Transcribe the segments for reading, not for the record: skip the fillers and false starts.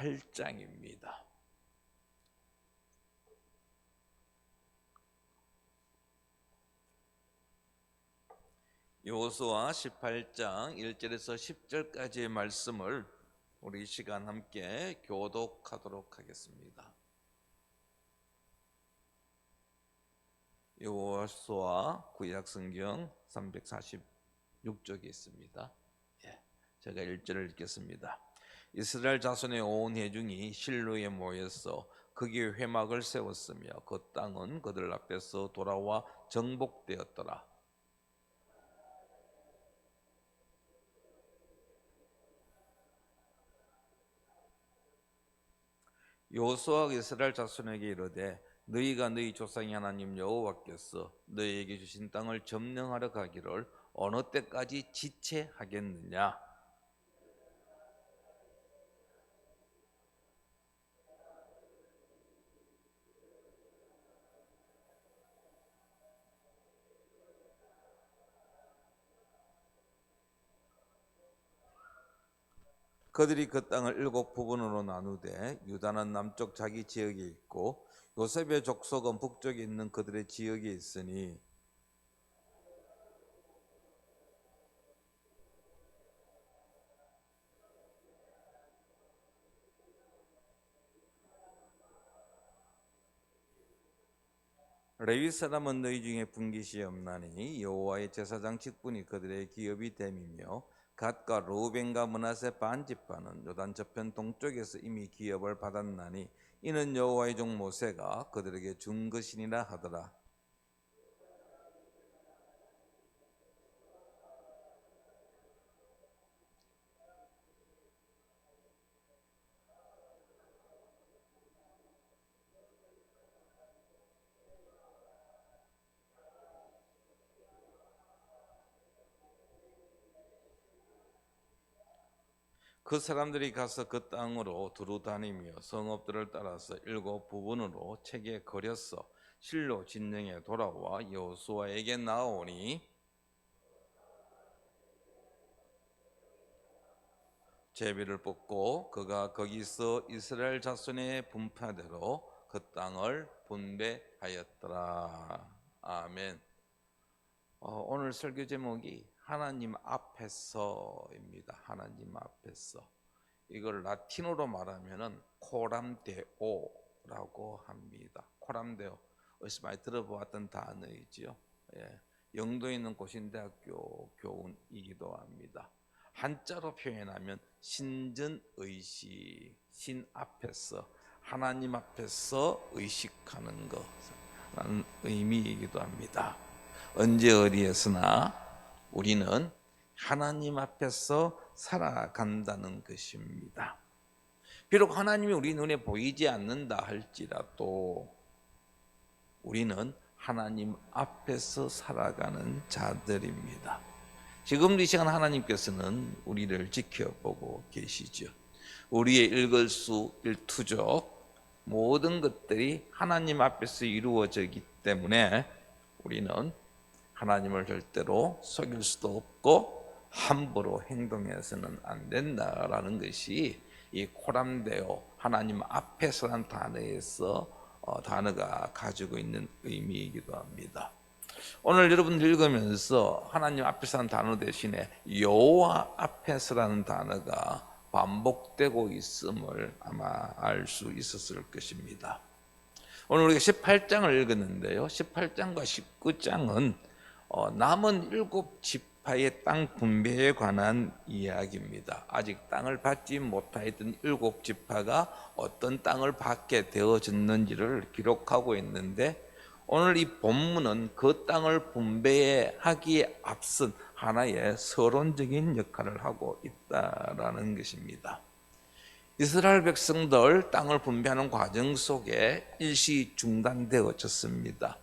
18장입니다. 여호수아 18장 1절에서 10절까지의 말씀을 우리 이 시간 함께 교독하도록 하겠습니다. 여호수아 구약성경 346쪽에 있습니다. 제가 1절을 읽겠습니다. 이스라엘 자손의 온 회중이 실로에 모여서 거기에 회막을 세웠으며 그 땅은 그들 앞에서 돌아와 정복되었더라. 여호수아가 이스라엘 자손에게 이르되 너희가 너희 조상의 하나님 여호와께서 너희에게 주신 땅을 점령하러 가기를 어느 때까지 지체하겠느냐? 그들이 그 땅을 7 부분으로 나누되 유다는 남쪽 자기 지역에 있고 요셉의 족속은 북쪽에 있는 그들의 지역에 있으니 레위 사람은 너희 중에 분깃이 없나니 여호와의 제사장 직분이 그들의 기업이 됨이며 갓과 루벤과 므낫세 반 지파는 요단 저편 동쪽에서 이미 기업을 받았나니 이는 여호와의 종 모세가 그들에게 준 것이니라 하더라. 그 사람들이 가서 그 땅으로 두루 다니며 성읍들을 따라서 7 부분으로 채게 거렸어 실로 진영에 돌아와 여호수아에게 나오니 제비를 뽑고 그가 거기서 이스라엘 자손의 분파대로 그 땅을 분배하였더라. 아멘. 오늘 설교 제목이 하나님 앞에서입니다. 하나님 앞에서. 이걸 라틴어로 말하면은 코람데오라고 합니다. 코람데오. 어디서 많이 들어보았던 단어이지요. 영도에 있는 고신대학교 교훈이기도 합니다. 한자로 표현하면 신전의식, 신 앞에서, 하나님 앞에서 의식하는 것라는 의미이기도 합니다. 언제 어디에서나 우리는 하나님 앞에서 살아간다는 것입니다. 비록 하나님이 우리 눈에 보이지 않는다 할지라도 우리는 하나님 앞에서 살아가는 자들입니다. 지금도 이 시간 하나님께서는 우리를 지켜보고 계시죠. 우리의 일거수일투족 모든 것들이 하나님 앞에서 이루어지기 때문에 우리는 하나님을 절대로 속일 수도 없고 함부로 행동해서는 안 된다라는 것이 이 코람데오 하나님 앞에서라는 단어가 가지고 있는 의미이기도 합니다. 오늘 여러분들 읽으면서 하나님 앞에서라는 단어 대신에 여호와 앞에서라는 단어가 반복되고 있음을 아마 알 수 있었을 것입니다. 오늘 우리가 18장을 읽었는데요. 18장과 19장은 남은 7 지파의 땅 분배에 관한 이야기입니다. 아직 땅을 받지 못하였던 7 지파가 어떤 땅을 받게 되어졌는지를 기록하고 있는데 오늘 이 본문은 그 땅을 분배하기에 앞선 하나의 서론적인 역할을 하고 있다라는 것입니다. 이스라엘 백성들 땅을 분배하는 과정 속에 일시 중단되어졌습니다.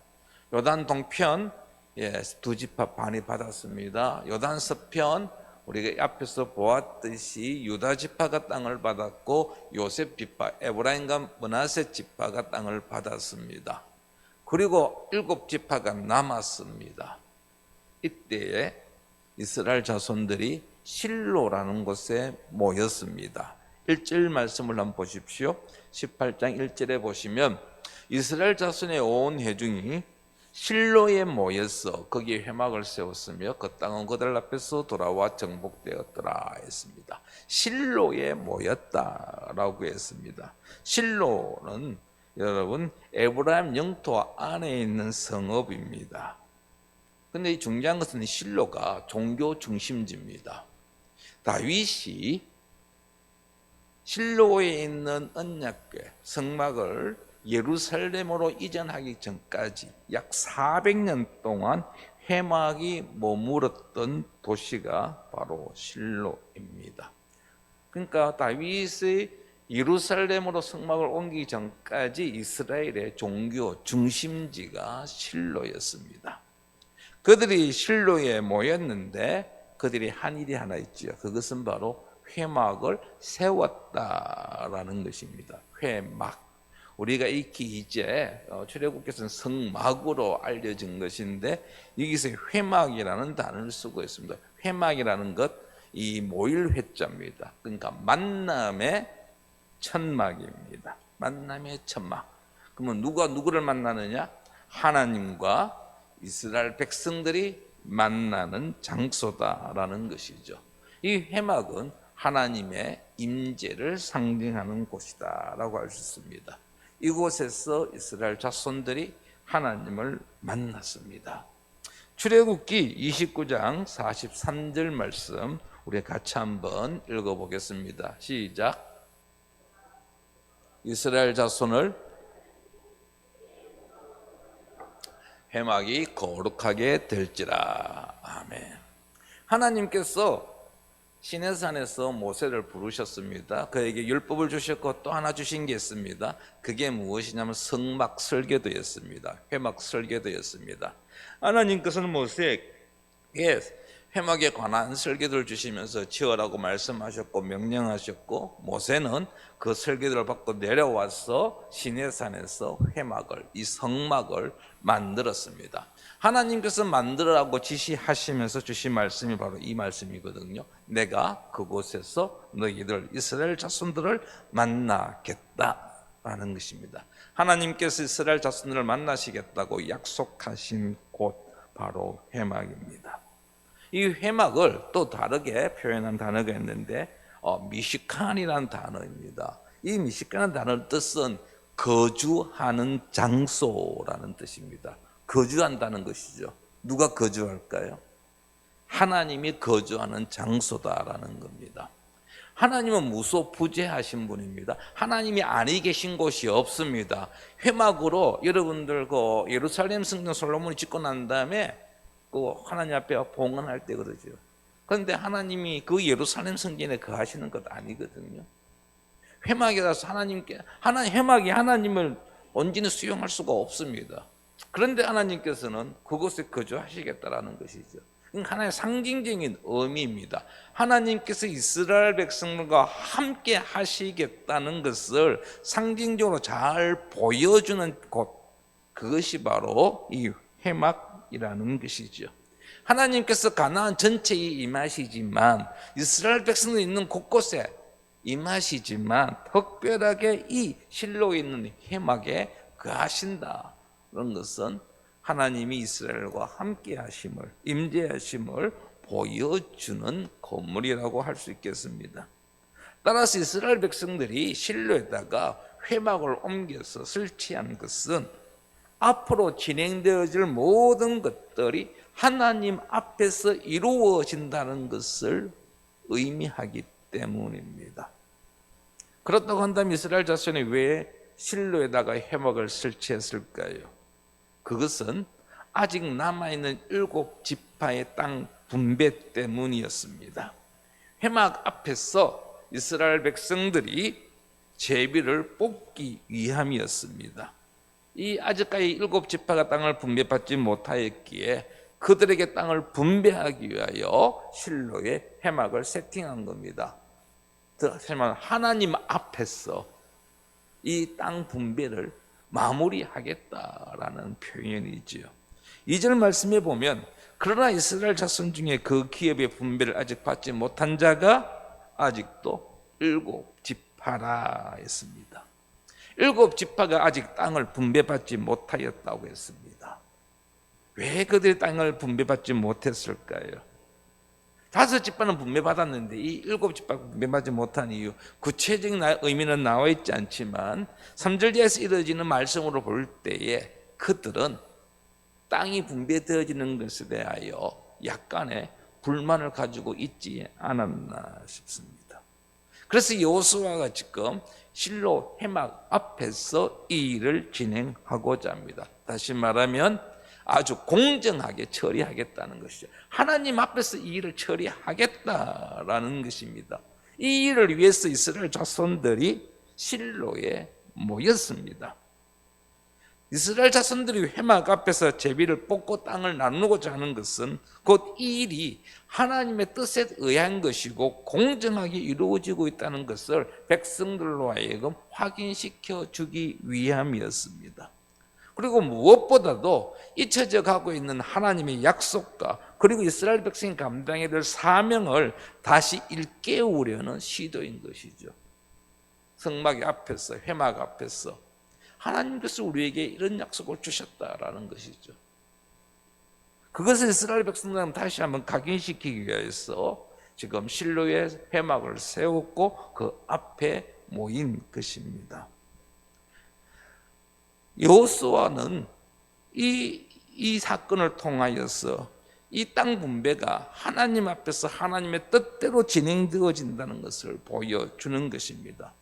요단 동편 2 지파 반이 받았습니다. 요단 서편 우리가 앞에서 보았듯이 유다 지파가 땅을 받았고 요셉 지파, 에브라임과 므낫세 지파가 땅을 받았습니다. 그리고 7 지파가 남았습니다. 이때에 이스라엘 자손들이 실로라는 곳에 모였습니다. 1절 말씀을 한번 보십시오. 18장 1절에 보시면 이스라엘 자손의 온 회중이 실로에 모여서 거기에 회막을 세웠으며 그 땅은 그들 앞에서 돌아와 정복되었더라 했습니다. 실로에 모였다라고 했습니다. 실로는 여러분 에브라임 영토 안에 있는 성읍입니다. 근데 이 중요한 것은 실로가 종교 중심지입니다. 다윗이 실로에 있는 언약궤 성막을 예루살렘으로 이전하기 전까지 약 400년 동안 회막이 머물었던 도시가 바로 실로입니다. 그러니까 다윗의 예루살렘으로 성막을 옮기기 전까지 이스라엘의 종교 중심지가 실로였습니다. 그들이 실로에 모였는데 그들이 한 일이 하나 있죠. 그것은 바로 회막을 세웠다라는 것입니다. 회막. 우리가 익히 이제 출애굽께서는 성막으로 알려진 것인데 여기서 회막이라는 단어를 쓰고 있습니다. 회막이라는 것, 이 모일 회자입니다. 그러니까 만남의 천막입니다. 만남의 천막. 그러면 누가 누구를 만나느냐? 하나님과 이스라엘 백성들이 만나는 장소다라는 것이죠. 이 회막은 하나님의 임재를 상징하는 곳이다라고 할 수 있습니다. 이곳에서 이스라엘 자손들이 하나님을 만났습니다. 출애굽기 29장 43절 말씀 우리 같이 한번 읽어보겠습니다. 시작. 이스라엘 자손을 회막이 거룩하게 될지라. 아멘. 하나님께서 시내산에서 모세를 부르셨습니다. 그에게 율법을 주셨고 또 하나 주신 게 있습니다. 그게 무엇이냐면 성막 설계도였습니다. 회막 설계도였습니다. 하나님께서는 모세에게 회막에 관한 설계도를 주시면서 지으라고 말씀하셨고 명령하셨고 모세는 그 설계도를 받고 내려와서 시내산에서 회막을, 이 성막을 만들었습니다. 하나님께서 만들으라고 지시하시면서 주신 말씀이 바로 이 말씀이거든요. 내가 그곳에서 너희들 이스라엘 자손들을 만나겠다라는 것입니다. 하나님께서 이스라엘 자손들을 만나시겠다고 약속하신 곳 바로 회막입니다. 이 회막을 또 다르게 표현한 단어가 있는데 미시칸이라는 단어입니다. 이 미시칸이라는 단어의 뜻은 거주하는 장소라는 뜻입니다. 거주한다는 것이죠. 누가 거주할까요? 하나님이 거주하는 장소다라는 겁니다. 하나님은 무소부재하신 분입니다. 하나님이 아니 계신 곳이 없습니다. 회막으로 여러분들 그 예루살렘 성전 솔로몬이 짓고 난 다음에 그 하나님 앞에 봉헌할 때 그러죠. 그런데 하나님이 그 예루살렘 성전에 거하시는 것 아니거든요. 회막이라서 회막이 하나님을 온전히 수용할 수가 없습니다. 그런데 하나님께서는 그곳에 거주하시겠다라는 것이죠. 하나의 상징적인 의미입니다. 하나님께서 이스라엘 백성들과 함께 하시겠다는 것을 상징적으로 잘 보여주는 곳, 그것이 바로 이 회막이라는 것이죠. 하나님께서 가나안 전체에 임하시지만 이스라엘 백성들 있는 곳곳에 임하시지만 특별하게 이 실로에 있는 회막에 거하신다. 그런 것은 하나님이 이스라엘과 함께 하심을, 임재하심을 보여주는 건물이라고 할 수 있겠습니다. 따라서 이스라엘 백성들이 실로에다가 회막을 옮겨서 설치한 것은 앞으로 진행되어질 모든 것들이 하나님 앞에서 이루어진다는 것을 의미하기 때문입니다. 그렇다고 한다면 이스라엘 자손이 왜 실로에다가 회막을 설치했을까요? 그것은 아직 남아있는 7지파의 땅 분배 때문이었습니다. 회막 앞에서 이스라엘 백성들이 제비를 뽑기 위함이었습니다. 이 아직까지 7지파가 땅을 분배받지 못하였기에 그들에게 땅을 분배하기 위하여 실로에 회막을 세팅한 겁니다. 하나님 앞에서 이 땅 분배를 마무리하겠다라는 표현이지요. 2절 말씀에 보면 그러나 이스라엘 자손 중에 그 기업의 분배를 아직 받지 못한 자가 아직도 일곱 지파라 했습니다. 일곱 지파가 아직 땅을 분배받지 못하였다고 했습니다. 왜 그들이 땅을 분배받지 못했을까요? 다섯 지파는 분배받았는데 이 일곱 지파가 분배받지 못한 이유, 구체적인 의미는 나와 있지 않지만 3절 뒤에서 이루어지는 말씀으로 볼 때에 그들은 땅이 분배되어지는 것에 대하여 약간의 불만을 가지고 있지 않았나 싶습니다. 그래서 여호수아가 지금 실로 회막 앞에서 이 일을 진행하고자 합니다. 다시 말하면 아주 공정하게 처리하겠다는 것이죠. 하나님 앞에서 이 일을 처리하겠다라는 것입니다. 이 일을 위해서 이스라엘 자손들이 실로에 모였습니다. 이스라엘 자손들이 회막 앞에서 제비를 뽑고 땅을 나누고자 하는 것은 곧 이 일이 하나님의 뜻에 의한 것이고 공정하게 이루어지고 있다는 것을 백성들로 하여금 확인시켜 주기 위함이었습니다. 그리고 무엇보다도 잊혀져 가고 있는 하나님의 약속과 그리고 이스라엘 백성이 감당해야 될 사명을 다시 일깨우려는 시도인 것이죠. 성막 앞에서, 회막 앞에서 하나님께서 우리에게 이런 약속을 주셨다라는 것이죠. 그것을 이스라엘 백성들은 다시 한번 각인시키기 위해서 지금 실로의 회막을 세웠고 그 앞에 모인 것입니다. 여호수아는 이 사건을 통하여서 이 땅 분배가 하나님 앞에서 하나님의 뜻대로 진행되어진다는 것을 보여주는 것입니다.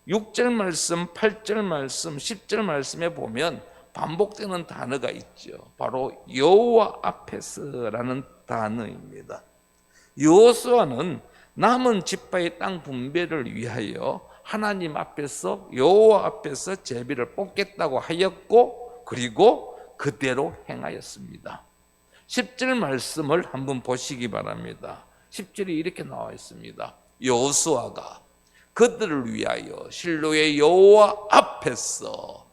6절 말씀, 8절 말씀, 10절 말씀에 보면 반복되는 단어가 있죠. 바로 여호와 앞에서라는 단어입니다. 여호수아는 남은 지파의 땅 분배를 위하여 하나님 앞에서 여호와 앞에서 제비를 뽑겠다고 하였고 그리고 그대로 행하였습니다. 10절 말씀을 한번 보시기 바랍니다. 10절이 이렇게 나와 있습니다. 여호수아가 그들을 위하여 실로의 여호와 앞에서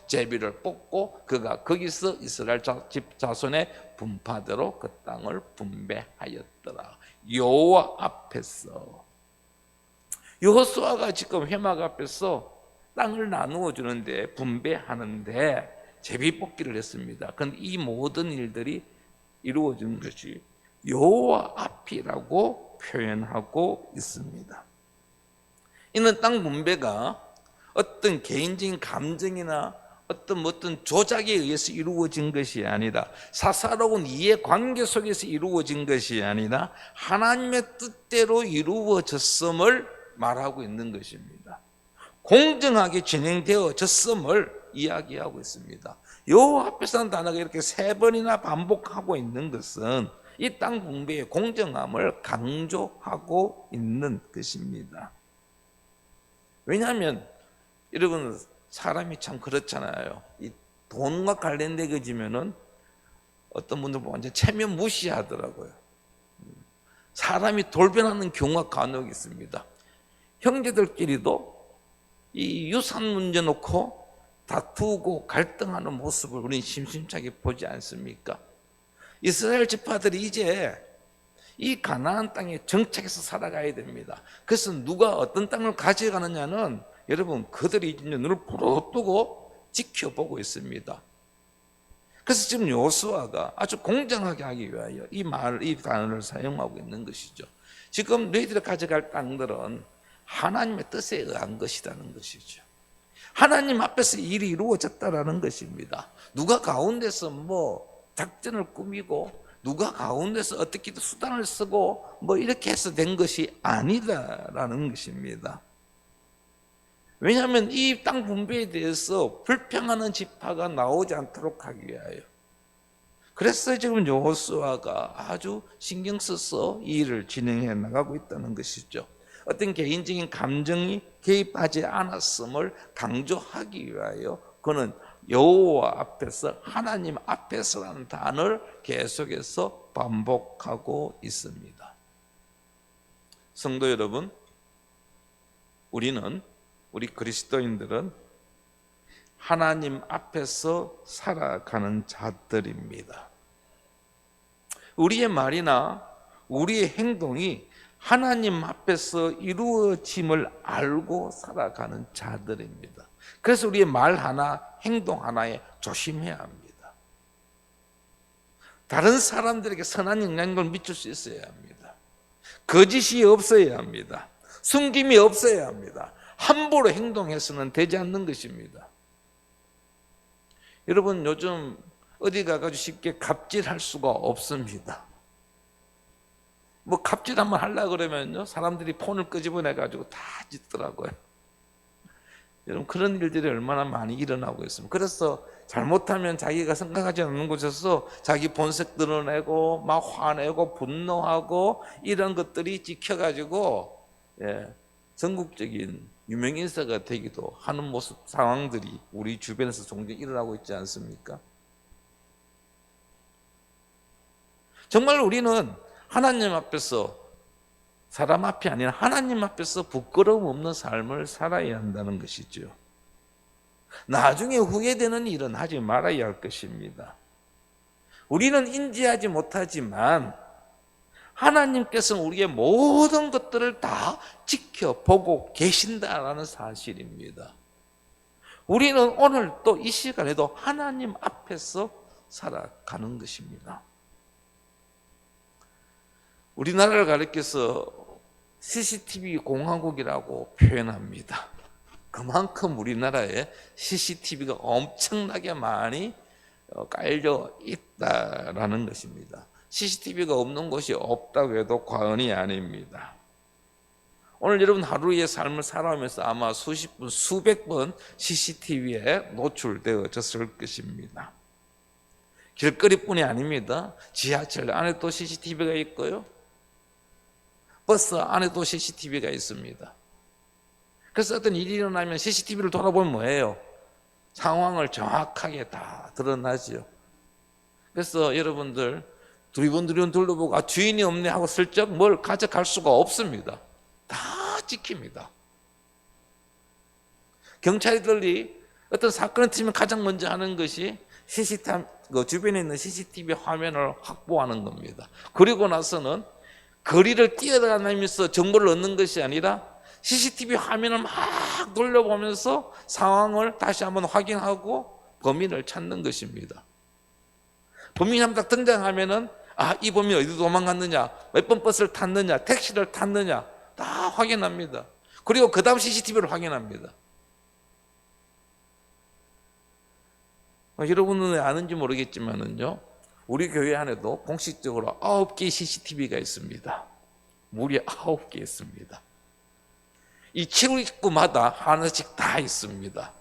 제비를 뽑고 그가 거기서 이스라엘 집 자손의 분파대로 그 땅을 분배하였더라. 여호와 앞에서. 여호수아가 지금 회막 앞에서 땅을 나누어 주는데 분배하는데 제비 뽑기를 했습니다. 그런데 이 모든 일들이 이루어진 것이 여호와 앞이라고 표현하고 있습니다. 이는 땅 분배가 어떤 개인적인 감정이나 어떤 조작에 의해서 이루어진 것이 아니라 사사로운 이해관계 속에서 이루어진 것이 아니라 하나님의 뜻대로 이루어졌음을 말하고 있는 것입니다. 공정하게 진행되어졌음을 이야기하고 있습니다. 여호와 앞에서는 단어가 이렇게 3번이나 반복하고 있는 것은 이 땅 분배의 공정함을 강조하고 있는 것입니다. 왜냐하면 여러분 사람이 참 그렇잖아요. 이 돈과 관련되어지면은 어떤 분들 보면 완전 체면 무시하더라고요. 사람이 돌변하는 경우가 간혹 있습니다. 형제들끼리도 이 유산 문제 놓고 다투고 갈등하는 모습을 우리는 심심찮게 보지 않습니까? 이스라엘 지파들이 이제 이 가나안 땅에 정착해서 살아가야 됩니다. 그래서 누가 어떤 땅을 가져가느냐는 여러분 그들이 이제 눈을 부릅뜨고 지켜보고 있습니다. 그래서 지금 여호수아가 아주 공정하게 하기 위하여 이 단어를 사용하고 있는 것이죠. 지금 너희들이 가져갈 땅들은 하나님의 뜻에 의한 것이라는 것이죠. 하나님 앞에서 일이 이루어졌다라는 것입니다. 누가 가운데서 작전을 꾸미고 누가 가운데서 어떻게 수단을 쓰고 이렇게 해서 된 것이 아니다라는 것입니다. 왜냐하면 이 땅 분배에 대해서 불평하는 지파가 나오지 않도록 하기 위하여. 그래서 지금 여호수아가 아주 신경 써서 이 일을 진행해 나가고 있다는 것이죠. 어떤 개인적인 감정이 개입하지 않았음을 강조하기 위하여 그는 여호와 앞에서 하나님 앞에서라는 단어를 계속해서 반복하고 있습니다. 성도 여러분, 우리 그리스도인들은 하나님 앞에서 살아가는 자들입니다. 우리의 말이나 우리의 행동이 하나님 앞에서 이루어짐을 알고 살아가는 자들입니다. 그래서 우리의 말 하나, 행동 하나에 조심해야 합니다. 다른 사람들에게 선한 영향력을 미칠 수 있어야 합니다. 거짓이 없어야 합니다. 숨김이 없어야 합니다. 함부로 행동해서는 되지 않는 것입니다. 여러분, 요즘 어디 가가지고 쉽게 갑질할 수가 없습니다. 뭐 갑질 한번 하려고 그러면요, 사람들이 폰을 끄집어내가지고 다 짓더라고요. 여러분, 그런 일들이 얼마나 많이 일어나고 있습니다. 그래서 잘못하면 자기가 생각하지 않는 곳에서 자기 본색 드러내고 막 화내고 분노하고 이런 것들이 찍혀가지고 전국적인 유명 인사가 되기도 하는 모습, 상황들이 우리 주변에서 종종 일어나고 있지 않습니까? 정말 우리는 하나님 앞에서, 사람 앞이 아니라 하나님 앞에서 부끄러움 없는 삶을 살아야 한다는 것이죠. 나중에 후회되는 일은 하지 말아야 할 것입니다. 우리는 인지하지 못하지만 하나님께서는 우리의 모든 것들을 다 지켜보고 계신다라는 사실입니다. 우리는 오늘 또 이 시간에도 하나님 앞에서 살아가는 것입니다. 우리나라를 가리켜서 CCTV 공화국이라고 표현합니다. 그만큼 우리나라에 CCTV가 엄청나게 많이 깔려 있다라는 것입니다. CCTV가 없는 곳이 없다고 해도 과언이 아닙니다. 오늘 여러분 하루의 삶을 살아오면서 아마 수십 번, 수백 번 CCTV에 노출되어졌을 것입니다. 길거리뿐이 아닙니다. 지하철 안에도 CCTV가 있고요. 버스 안에도 CCTV가 있습니다. 그래서 어떤 일이 일어나면 CCTV를 돌아보면 뭐예요? 상황을 정확하게 다 드러나죠. 그래서 여러분들 두리번두리번 둘러보고 주인이 없네 하고 슬쩍 뭘 가져갈 수가 없습니다. 다 지킵니다. 경찰들이 어떤 사건을 터지면 가장 먼저 하는 것이 그 주변에 있는 CCTV 화면을 확보하는 겁니다. 그리고 나서는 거리를 뛰어다니면서 정보를 얻는 것이 아니라 CCTV 화면을 막 돌려보면서 상황을 다시 한번 확인하고 범인을 찾는 것입니다. 범인이 한 번 딱 등장하면은 이 범인이 어디로 도망갔느냐, 몇 번 버스를 탔느냐, 택시를 탔느냐 다 확인합니다. 그리고 그 다음 CCTV를 확인합니다. 여러분은 아는지 모르겠지만은요, 우리 교회 안에도 공식적으로 9개의 CCTV가 있습니다. 무려 9개 있습니다. 이 출입구마다 하나씩 다 있습니다.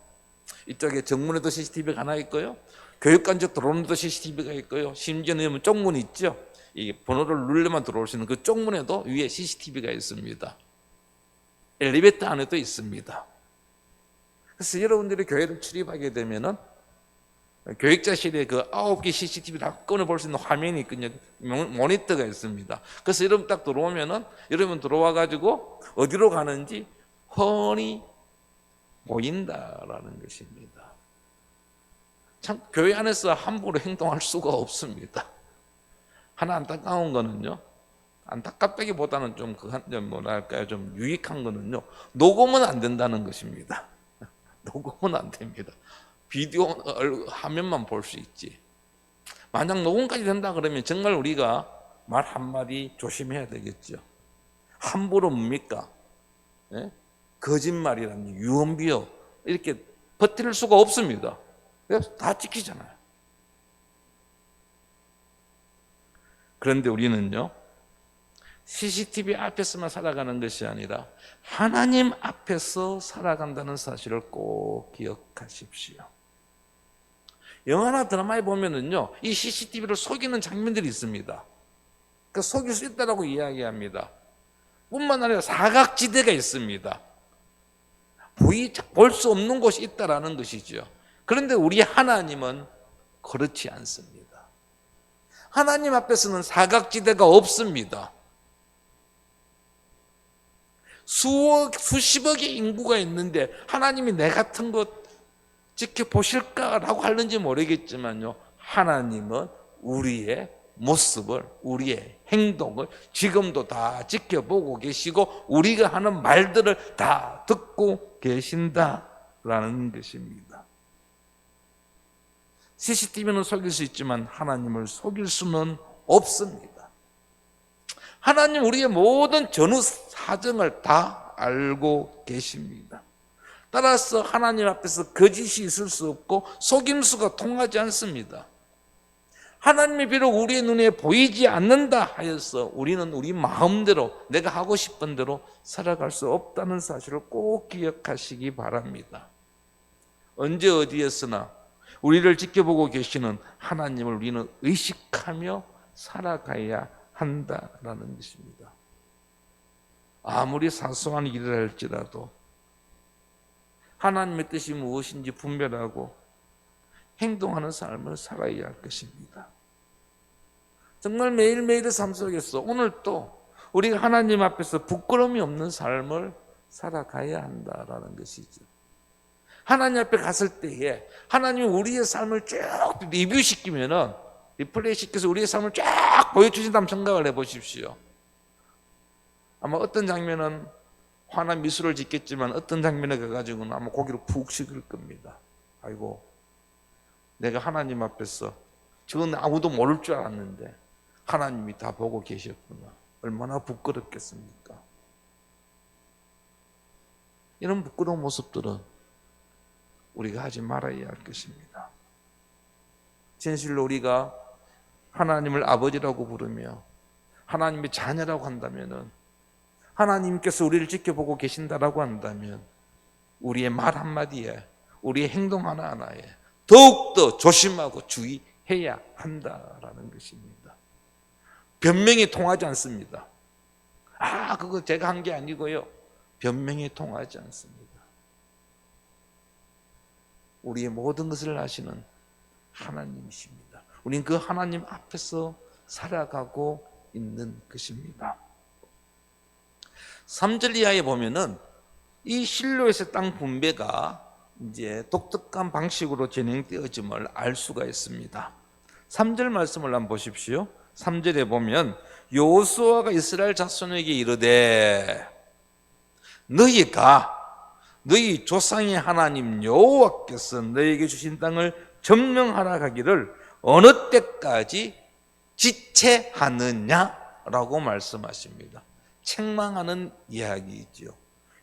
이쪽에 정문에도 CCTV가 하나 있고요, 교육관 쪽 들어오는데도 CCTV가 있고요, 심지어는 쪽문 있죠, 이 번호를 누르면 들어올 수 있는 그 쪽문에도 위에 CCTV가 있습니다. 엘리베이터 안에도 있습니다. 그래서 여러분들이 교회를 출입하게 되면은 교육자실에 그 9개 CCTV 다 꺼내볼 수 있는 화면이 있거든요. 모니터가 있습니다. 그래서 여러분 딱 들어오면은 여러분 들어와가지고 어디로 가는지 훤히 보인다라는 것입니다. 참 교회 안에서 함부로 행동할 수가 없습니다. 하나 안타까운 거는요, 안타깝다기보다는 좀 뭐랄까요, 좀 유익한 거는요, 녹음은 안 된다는 것입니다. 녹음은 안 됩니다. 비디오 화면만 볼 수 있지. 만약 녹음까지 된다 그러면 정말 우리가 말 한마디 조심해야 되겠죠. 함부로 뭡니까? 거짓말이라는 유언비어 이렇게 버틸 수가 없습니다. 그래서 다 찍히잖아요. 그런데 우리는요, CCTV 앞에서만 살아가는 것이 아니라 하나님 앞에서 살아간다는 사실을 꼭 기억하십시오. 영화나 드라마에 보면은요, 이 CCTV를 속이는 장면들이 있습니다. 그 속일 수 있다라고 이야기합니다. 뿐만 아니라 사각지대가 있습니다. 볼 수 없는 곳이 있다라는 것이죠. 그런데 우리 하나님은 그렇지 않습니다. 하나님 앞에서는 사각지대가 없습니다. 수십억의 인구가 있는데 하나님이 내 같은 것 지켜보실까라고 하는지 모르겠지만요, 하나님은 우리의 모습을, 우리의 행동을 지금도 다 지켜보고 계시고 우리가 하는 말들을 다 듣고 계신다라는 것입니다. CCTV는 속일 수 있지만 하나님을 속일 수는 없습니다. 하나님 우리의 모든 전후 사정을 다 알고 계십니다. 따라서 하나님 앞에서 거짓이 있을 수 없고 속임수가 통하지 않습니다. 하나님이 비록 우리의 눈에 보이지 않는다 하여서 우리는 우리 마음대로 내가 하고 싶은 대로 살아갈 수 없다는 사실을 꼭 기억하시기 바랍니다. 언제 어디에서나 우리를 지켜보고 계시는 하나님을 우리는 의식하며 살아가야 한다라는 것입니다. 아무리 사소한 일을 할지라도 하나님의 뜻이 무엇인지 분별하고 행동하는 삶을 살아야 할 것입니다. 정말 매일매일의 삶 속에서 오늘 또 우리가 하나님 앞에서 부끄러움이 없는 삶을 살아가야 한다라는 것이죠. 하나님 앞에 갔을 때에 하나님이 우리의 삶을 쭉 리뷰시키면은 리플레이 시켜서 우리의 삶을 쫙 보여주신다면 생각을 해보십시오. 아마 어떤 장면은 환한 미소를 짓겠지만 어떤 장면에 가가지고는 아마 고개를 푹 숙일 겁니다. 아이고 내가 하나님 앞에서 저건 아무도 모를 줄 알았는데 하나님이 다 보고 계셨구나. 얼마나 부끄럽겠습니까? 이런 부끄러운 모습들은 우리가 하지 말아야 할 것입니다. 진실로 우리가 하나님을 아버지라고 부르며 하나님의 자녀라고 한다면은 하나님께서 우리를 지켜보고 계신다라고 한다면 우리의 말 한마디에 우리의 행동 하나하나에 더욱더 조심하고 주의해야 한다라는 것입니다. 변명이 통하지 않습니다. 그거 제가 한 게 아니고요. 변명이 통하지 않습니다. 우리의 모든 것을 아시는 하나님이십니다. 우리는 그 하나님 앞에서 살아가고 있는 것입니다. 3절 이하에 보면은 이 실로에서 땅 분배가 이제 독특한 방식으로 진행되어짐을 알 수가 있습니다. 3절 말씀을 한번 보십시오. 3절에 보면 여호수아가 이스라엘 자손에게 이르되 너희가 너희 조상의 하나님 여호와께서 너희에게 주신 땅을 점령하라 하기를 어느 때까지 지체하느냐라고 말씀하십니다. 책망하는 이야기이죠.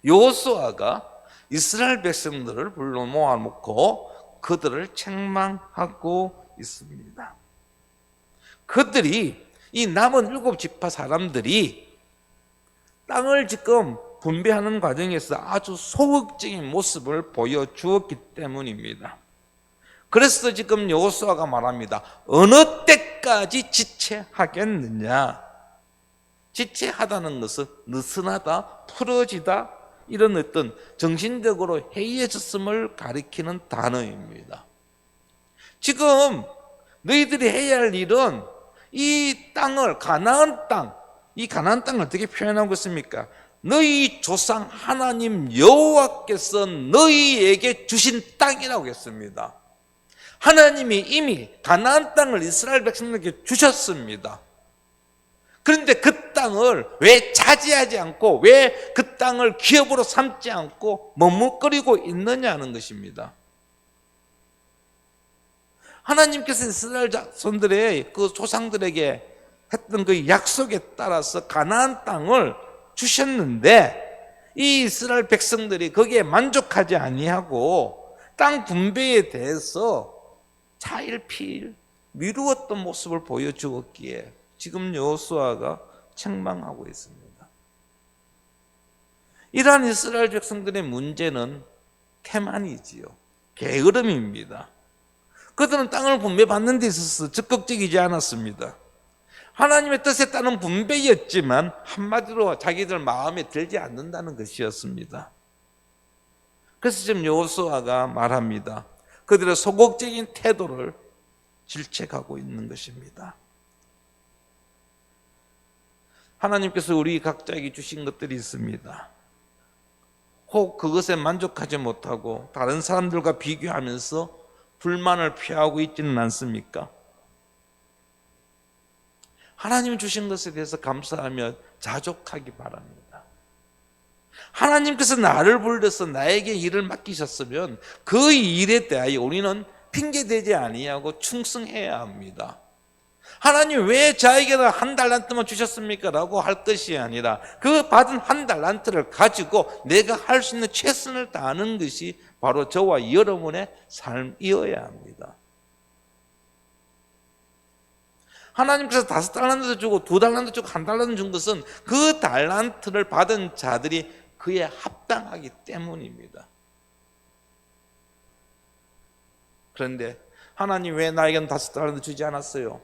여호수아가 이스라엘 백성들을 불러 모아놓고 그들을 책망하고 있습니다. 그들이 이 남은 7지파 사람들이 땅을 지금 분배하는 과정에서 아주 소극적인 모습을 보여주었기 때문입니다. 그래서 지금 여호수아가 말합니다. 어느 때까지 지체하겠느냐? 지체하다는 것은 느슨하다, 풀어지다 이런 어떤 정신적으로 해이해졌음을 가리키는 단어입니다. 지금 너희들이 해야 할 일은 이 땅을 가나안 땅, 이 가나안 땅을 어떻게 표현하고 있습니까? 너희 조상 하나님 여호와께서 너희에게 주신 땅이라고 했습니다. 하나님이 이미 가나안 땅을 이스라엘 백성들에게 주셨습니다. 그런데 그 땅을 왜 차지하지 않고 왜 그 땅을 기업으로 삼지 않고 머뭇거리고 있느냐는 것입니다. 하나님께서 이스라엘 자손들의 그 조상들에게 했던 그 약속에 따라서 가나안 땅을 주셨는데 이 이스라엘 백성들이 거기에 만족하지 아니하고 땅 분배에 대해서 차일피일 미루었던 모습을 보여주었기에 지금 여호수아가 책망하고 있습니다. 이러한 이스라엘 백성들의 문제는 태만이지요. 게으름입니다. 그들은 땅을 분배받는 데 있어서 적극적이지 않았습니다. 하나님의 뜻에 따른 분배였지만 한마디로 자기들 마음에 들지 않는다는 것이었습니다. 그래서 지금 여호수아가 말합니다. 그들의 소극적인 태도를 질책하고 있는 것입니다. 하나님께서 우리 각자에게 주신 것들이 있습니다. 혹 그것에 만족하지 못하고 다른 사람들과 비교하면서 불만을 표하고 있지는 않습니까? 하나님 주신 것에 대해서 감사하며 자족하기 바랍니다. 하나님께서 나를 불러서 나에게 일을 맡기셨으면 그 일에 대하여 우리는 핑계대지 아니하고 충성해야 합니다. 하나님 왜 저에게는 한 달란트만 주셨습니까? 라고 할 것이 아니라 그 받은 한 달란트를 가지고 내가 할 수 있는 최선을 다하는 것이 바로 저와 여러분의 삶이어야 합니다. 하나님께서 5달란트 주고 2달란트 주고 1달란트 준 것은 그 달란트를 받은 자들이 그에 합당하기 때문입니다. 그런데 하나님 왜 나에게는 5달란트 주지 않았어요?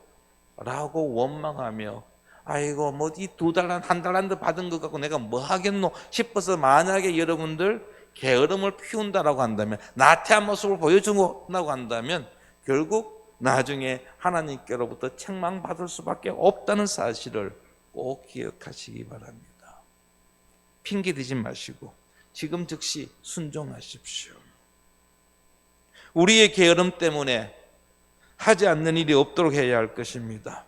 라고 원망하며 아이고 뭐 이 2달란트 1달란트 받은 것 갖고 내가 뭐 하겠노 싶어서 만약에 여러분들 게으름을 피운다라고 한다면 나태한 모습을 보여준다고 한다면 결국 나중에 하나님께로부터 책망받을 수밖에 없다는 사실을 꼭 기억하시기 바랍니다. 핑계대지 마시고 지금 즉시 순종하십시오. 우리의 게으름 때문에 하지 않는 일이 없도록 해야 할 것입니다.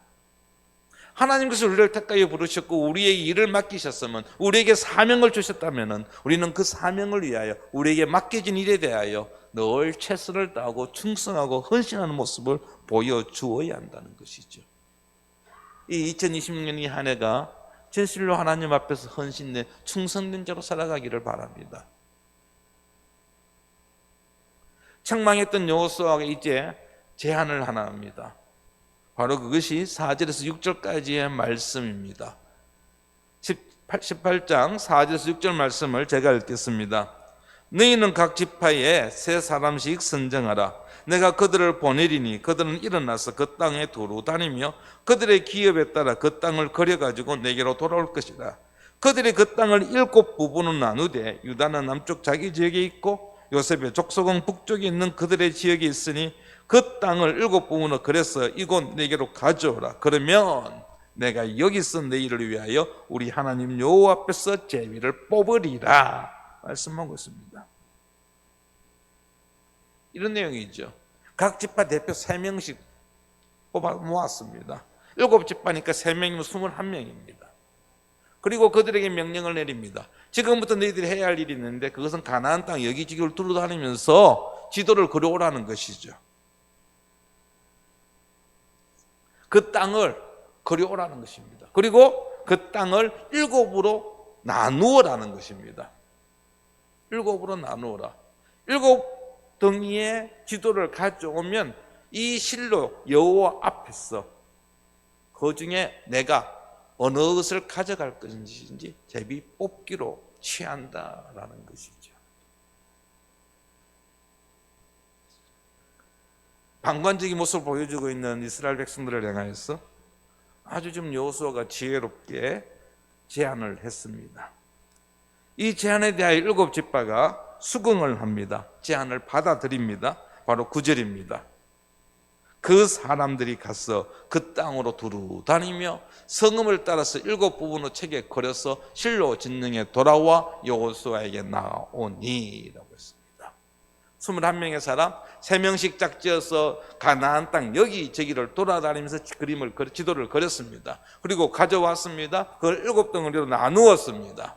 하나님께서 우리를 택하여 부르셨고 우리에게 일을 맡기셨으면 우리에게 사명을 주셨다면 우리는 그 사명을 위하여 우리에게 맡겨진 일에 대하여 늘 최선을 다하고 충성하고 헌신하는 모습을 보여주어야 한다는 것이죠. 이 2026년 이 한 해가 진실로 하나님 앞에서 헌신된 충성된 자로 살아가기를 바랍니다. 책망했던 여호수아가 이제 제안을 하나 합니다. 바로 그것이 4절에서 6절까지의 말씀입니다. 18장 4절에서 6절 말씀을 제가 읽겠습니다. 너희는 각 지파에 3사람씩 선정하라. 내가 그들을 보내리니 그들은 일어나서 그 땅에 두루 다니며 그들의 기업에 따라 그 땅을 거려가지고 내게로 돌아올 것이다. 그들이 그 땅을 7부분으로 나누되 유다는 남쪽 자기 지역에 있고 요셉의 족속은 북쪽에 있는 그들의 지역에 있으니 그 땅을 7부분으로 그래서 이곳 내게로 가져오라. 그러면 내가 여기서 너희를 위하여 우리 하나님 여호와 앞에서 제비를 뽑으리라 말씀하고 있습니다. 이런 내용이죠. 각 지파 대표 3명씩 뽑아 모았습니다. 7지파니까 3명이면 21명입니다. 그리고 그들에게 명령을 내립니다. 지금부터 너희들이 해야 할 일이 있는데 그것은 가나안 땅 여기저기를 두루다니면서 지도를 그려오라는 것이죠. 그 땅을 그려오라는 것입니다. 그리고 그 땅을 7으로 나누어라는 것입니다. 7으로 나누어라. 7덩이의 지도를 가져오면 이 실로 여호와 앞에서 그 중에 내가 어느 것을 가져갈 것인지 제비 뽑기로 취한다라는 것이죠. 방관적인 모습을 보여주고 있는 이스라엘 백성들을 향하여서 아주 좀 여호수아가 지혜롭게 제안을 했습니다. 이 제안에 대하여 7지파가 수긍을 합니다. 제안을 받아들입니다. 바로 9절입니다. 그 사람들이 가서 그 땅으로 두루 다니며 성읍을 따라서 7부분으로 책에 걸어서 실로 진능에 돌아와 여호수아에게 나오니 라고 했습니다. 21명의 사람 3명씩 짝지어서 가나안 땅 여기저기를 돌아다니면서 지도를 그렸습니다. 그리고 가져왔습니다. 그걸 7덩어리로 나누었습니다.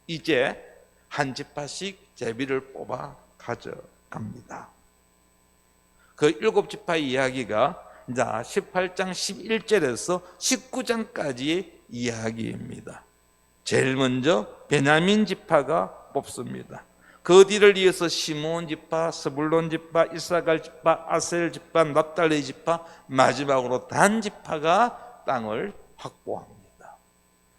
이제 한 지파씩 제비를 뽑아 가져갑니다. 그 7지파의 이야기가 이제 18장 11절에서 19장까지의 이야기입니다. 제일 먼저 베냐민 지파가 뽑습니다. 그 뒤를 이어서 시므온 지파, 스불론 지파, 이사갈 지파, 아셀 지파, 납달리 지파, 마지막으로 단 지파가 땅을 확보합니다.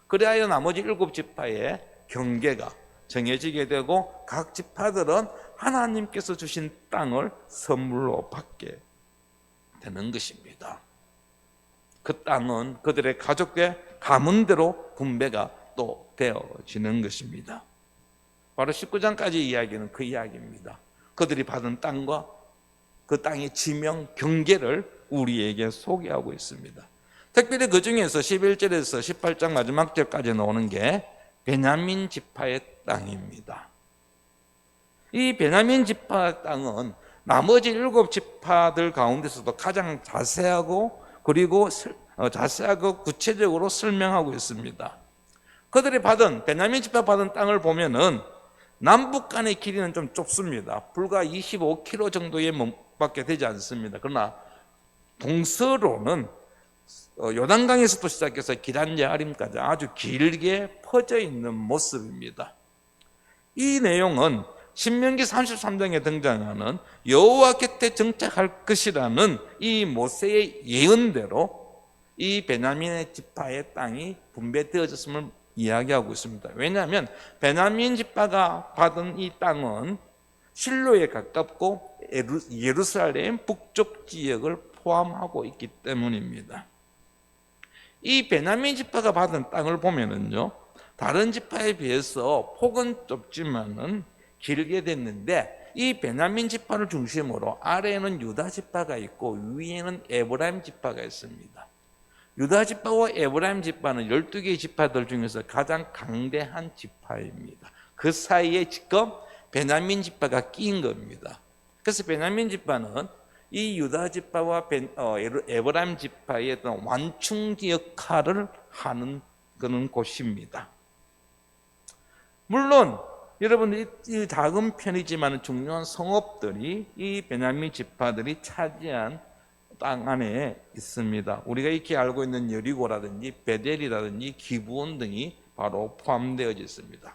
그래야 나머지 7지파의 경계가 정해지게 되고 각 지파들은 하나님께서 주신 땅을 선물로 받게 되는 것입니다. 그 땅은 그들의 가족의 가문대로 분배가 또 되어지는 것입니다. 바로 19장까지 이야기는 그 이야기입니다. 그들이 받은 땅과 그 땅의 지명, 경계를 우리에게 소개하고 있습니다. 특별히 그 중에서 11절에서 18장 마지막 절까지 나오는 게 베냐민 지파의 땅입니다. 이 베냐민 지파 땅은 나머지 7지파들 가운데서도 가장 자세하고 그리고 자세하고 구체적으로 설명하고 있습니다. 그들이 베냐민 지파 받은 땅을 보면은 남북 간의 길이는 좀 좁습니다. 불과 25km 정도의 밖에 되지 않습니다. 그러나 동서로는 요단강에서부터 시작해서 기란 여아림까지 아주 길게 퍼져 있는 모습입니다. 이 내용은 신명기 33장에 등장하는 여호와 곁에 정착할 것이라는 이 모세의 예언대로 이 베냐민의 지파의 땅이 분배되어졌음을 이야기하고 있습니다. 왜냐하면 베냐민 지파가 받은 이 땅은 실로에 가깝고 예루살렘 북쪽 지역을 포함하고 있기 때문입니다. 이 베냐민 지파가 받은 땅을 보면은요, 다른 지파에 비해서 폭은 좁지만은 길게 됐는데, 이 베냐민 지파를 중심으로 아래에는 유다 지파가 있고 위에는 에브라임 지파가 있습니다. 유다 지파와 에브라임 지파는 12개의 지파들 중에서 가장 강대한 지파입니다. 그 사이에 지금 베냐민 지파가 끼인 겁니다. 그래서 베냐민 지파는 이 유다 지파와 에브라임 지파의 어떤 완충 역할을 하는 그런 곳입니다. 물론 여러분, 이 작은 편이지만 중요한 성읍들이 이 베냐민 지파들이 차지한 땅 안에 있습니다. 우리가 익히 알고 있는 여리고라든지 베델이라든지 기브온 등이 바로 포함되어 있습니다.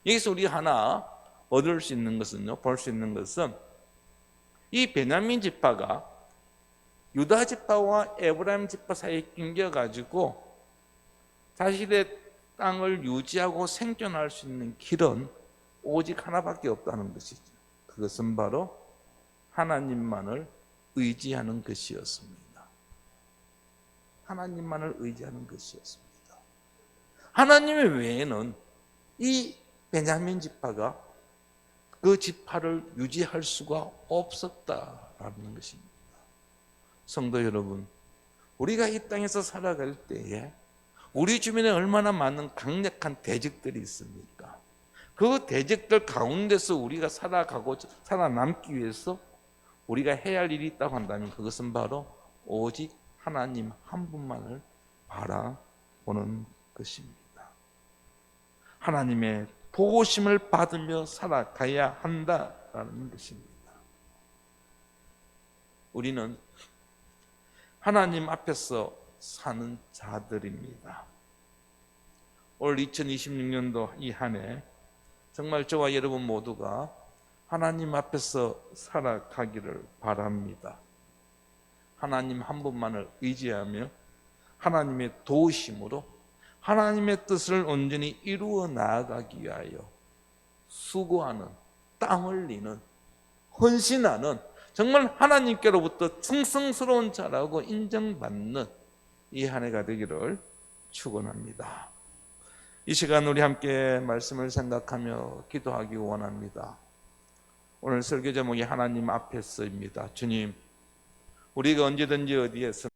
여기서 우리 하나 얻을 수 있는 것은요, 볼 수 있는 것은 이 베냐민 지파가 유다 지파와 에브라임 지파 사이에 낑겨가지고 자신의 땅을 유지하고 생존할 수 있는 길은 오직 하나밖에 없다는 것이죠. 그것은 바로 하나님만을 의지하는 것이었습니다. 하나님만을 의지하는 것이었습니다. 하나님 외에는 이 베냐민 지파가 그 지파를 유지할 수가 없었다라는 것입니다. 성도 여러분, 우리가 이 땅에서 살아갈 때에 우리 주변에 얼마나 많은 강력한 대적들이 있습니까? 그 대적들 가운데서 우리가 살아남기 위해서 우리가 해야 할 일이 있다고 한다면 그것은 바로 오직 하나님 한 분만을 바라보는 것입니다. 하나님의 보호심을 받으며 살아가야 한다라는 것입니다. 우리는 하나님 앞에서 사는 자들입니다. 올 2026년도 이 한 해 정말 저와 여러분 모두가 하나님 앞에서 살아가기를 바랍니다. 하나님 한 분만을 의지하며 하나님의 도우심으로 하나님의 뜻을 온전히 이루어 나아가기 위하여 수고하는, 땀 흘리는, 헌신하는, 정말 하나님께로부터 충성스러운 자라고 인정받는 이 한 해가 되기를 축원합니다. 이 시간 우리 함께 말씀을 생각하며 기도하기 원합니다. 오늘 설교 제목이 하나님 앞에서입니다. 주님, 우리가 언제든지 어디에서